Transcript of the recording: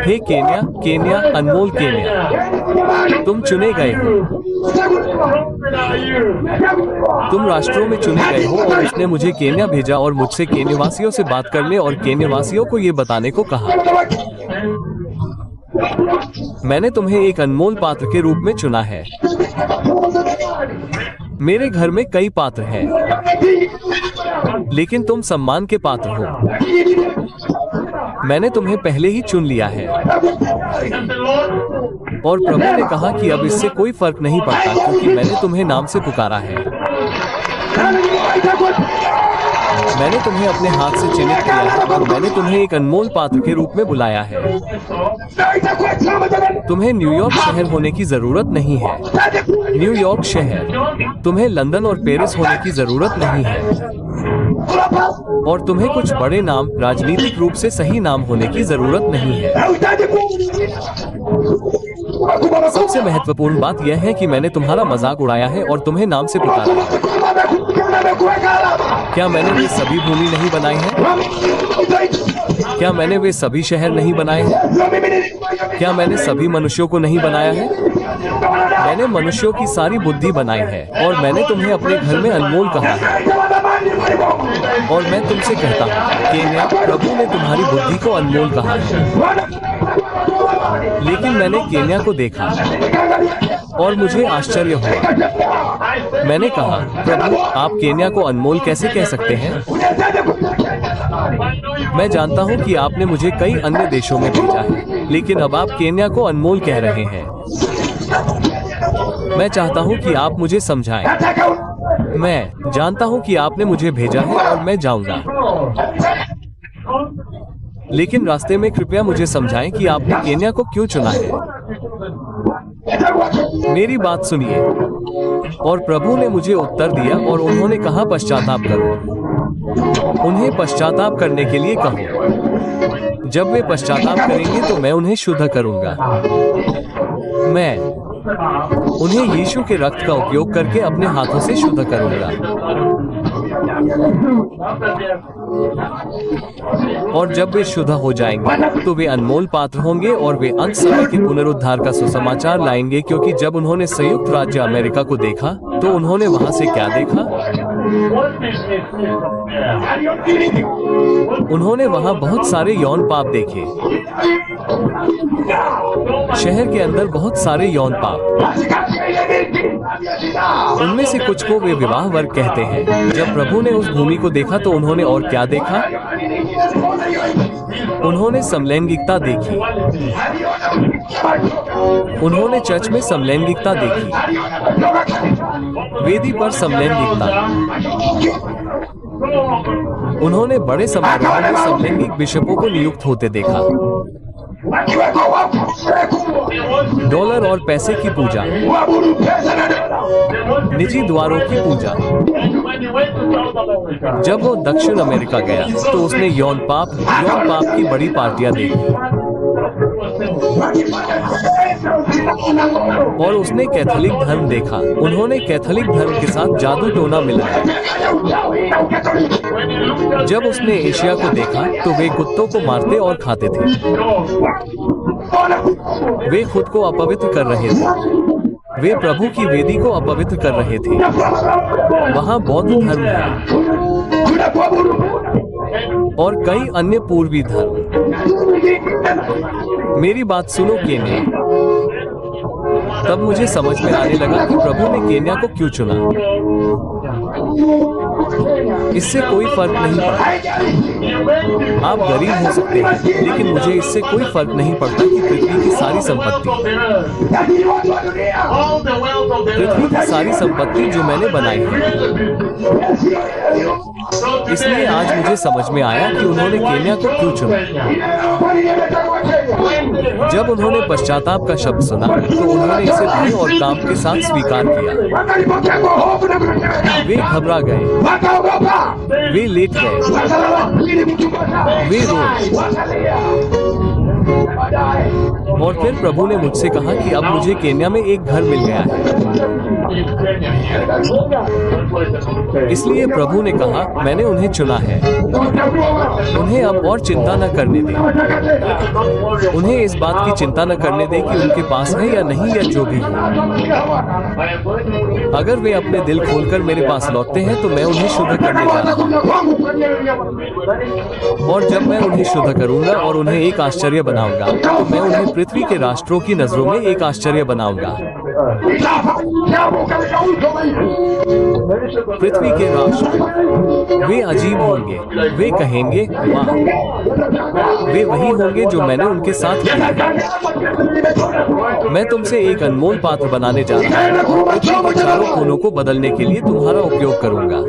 हे Kenya, Kenya, अनमोल Kenya, तुम चुने गए हो। तुम राष्ट्रों में चुने गए हो और उसने मुझे केन्या भेजा और मुझसे केन्यावासियों से बात करने और केन्यावासियों को ये बताने को कहा। मैंने तुम्हें एक अनमोल पात्र के रूप में चुना है। मेरे घर में कई पात्र हैं, लेकिन तुम सम्मान के पात्र हो। मैंने तुम्हें पहले ही चुन लिया है। और प्रभु ने कहा कि अब इससे कोई फर्क नहीं पड़ता, क्योंकि मैंने तुम्हें नाम से पुकारा है। मैंने तुम्हें अपने हाथ से चिन्हित किया है और मैंने तुम्हें एक अनमोल पात्र के रूप में बुलाया है। तुम्हें न्यूयॉर्क शहर होने की जरूरत नहीं है। न्यूयॉर्क शहर। तुम्हें लंदन और पेरिस होने की जरूरत नहीं है। और तुम्हें कुछ बड़े नाम, राजनीतिक रूप से सही नाम होने की जरूरत नहीं है। सबसे महत्वपूर्ण बात यह है कि मैंने तुम्हारा मजाक उड़ाया है और तुम्हें नाम से पुकारा है। क्या मैंने वे सभी भूमि नहीं बनाई है? क्या मैंने वे सभी शहर नहीं बनाए हैं? क्या मैंने सभी मनुष्यों को नहीं बनाया है? मैंने मनुष्यों की सारी बुद्धि बनाई है और मैंने तुम्हें अपने घर में अनमोल कहा है। और मैं तुमसे कहता हूँ, केन्या, प्रभु ने तुम्हारी बुद्धि को अनमोल कहा है। लेकिन मैंने केन्या को देखा और मुझे आश्चर्य हुआ। मैंने कहा, प्रभु, आप केन्या को अनमोल कैसे कह सकते हैं? मैं जानता हूं कि आपने मुझे कई अन्य देशों में भेजा है, लेकिन अब आप केन्या को अनमोल कह रहे हैं। मैं चाहता हूं कि आप मुझे समझाएं। मैं जानता हूं कि आपने मुझे भेजा है और मैं जाऊंगा, लेकिन रास्ते में कृपया मुझे समझाएं कि आपने केन्या को क्यों चुना है। मेरी बात सुनिए। और प्रभु ने मुझे उत्तर दिया और उन्होंने कहा, पश्चाताप करो। उन्हें पश्चाताप करने के लिए कहो। जब वे पश्चाताप करेंगे तो मैं उन्हें शुद्ध करूंगा। मैं उन्हें यीशु के रक्त का उपयोग करके अपने हाथों से शुद्ध करूंगा। और जब वे शुद्ध हो जाएंगे तो वे अनमोल पात्र होंगे और वे अंत समय के पुनरुद्धार का सुसमाचार लाएंगे, क्योंकि जब उन्होंने संयुक्त राज्य अमेरिका को देखा तो उन्होंने वहां से क्या देखा? उन्होंने वहां बहुत सारे यौन पाप देखे। शहर के अंदर बहुत सारे यौन पाप। उनमें से कुछ को वे विवाह वर्ग कहते हैं। जब प्रभु ने उस भूमि को देखा तो उन्होंने और क्या देखा? उन्होंने समलैंगिकता देखी। उन्होंने चर्च में समलैंगिकता देखी, वेदी पर समलैंगिकता। उन्होंने बड़े समारोह में समलैंगिक बिशपों को नियुक्त होते देखा। डॉलर और पैसे की पूजा, निजी द्वारों की पूजा। जब वो दक्षिण अमेरिका गया तो उसने यौन पाप की बड़ी पार्टियां देखी। और उसने कैथोलिक धर्म देखा। उन्होंने कैथोलिक धर्म के साथ जादू टोना मिलाया। जब उसने एशिया को देखा तो वे कुत्तों को मारते और खाते थे। वे खुद को अपवित्र कर रहे थे। वे प्रभु की वेदी को अपवित्र कर रहे थे। वहां बौद्ध धर्म है और कई अन्य पूर्वी धर्म। मेरी बात सुनो केन्या। तब मुझे समझ में आने लगा कि प्रभु ने केन्या को क्यों चुना। इससे कोई फर्क नहीं पड़ता। आप गरीब हो सकते हैं, लेकिन मुझे इससे कोई फर्क नहीं पड़ता कि पृथ्वी की सारी संपत्ति जो मैंने बनाई है। इसलिए आज मुझे समझ में आया कि उन्होंने केन्या को क्यों चुना। जब उन्होंने पश्चाताप का शब्द सुना तो उन्होंने इसे भय और काम के साथ स्वीकार किया। वे घबरा गए, वे लेट गए, वे रोए। और फिर प्रभु ने मुझसे कहा कि अब मुझे केन्या में एक घर मिल गया है। इसलिए प्रभु ने कहा, मैंने उन्हें चुना है। उन्हें अब और चिंता न करने दें। उन्हें इस बात की चिंता न करने दें कि उनके पास है या नहीं या जो भी हो। अगर वे अपने दिल खोलकर मेरे पास लौटते हैं तो मैं उन्हें शुद्ध करने जा रहा हूँ। और जब मैं उन्हें शुद्ध करूंगा और उन्हें एक आश्चर्य बनाऊंगा, तो मैं उन्हें पृथ्वी के राष्ट्रों की नजरों में एक आश्चर्य बनाऊंगा। पृथ्वी के राष्ट्र वे अजीब होंगे। वे कहेंगे, वाह। वे वही होंगे जो मैंने उनके साथ किया है। मैं तुमसे एक अनमोल पात्र बनाने जा रहा हूँ और पृथ्वी के चारों कोनों को बदलने के लिए तुम्हारा उपयोग करूंगा।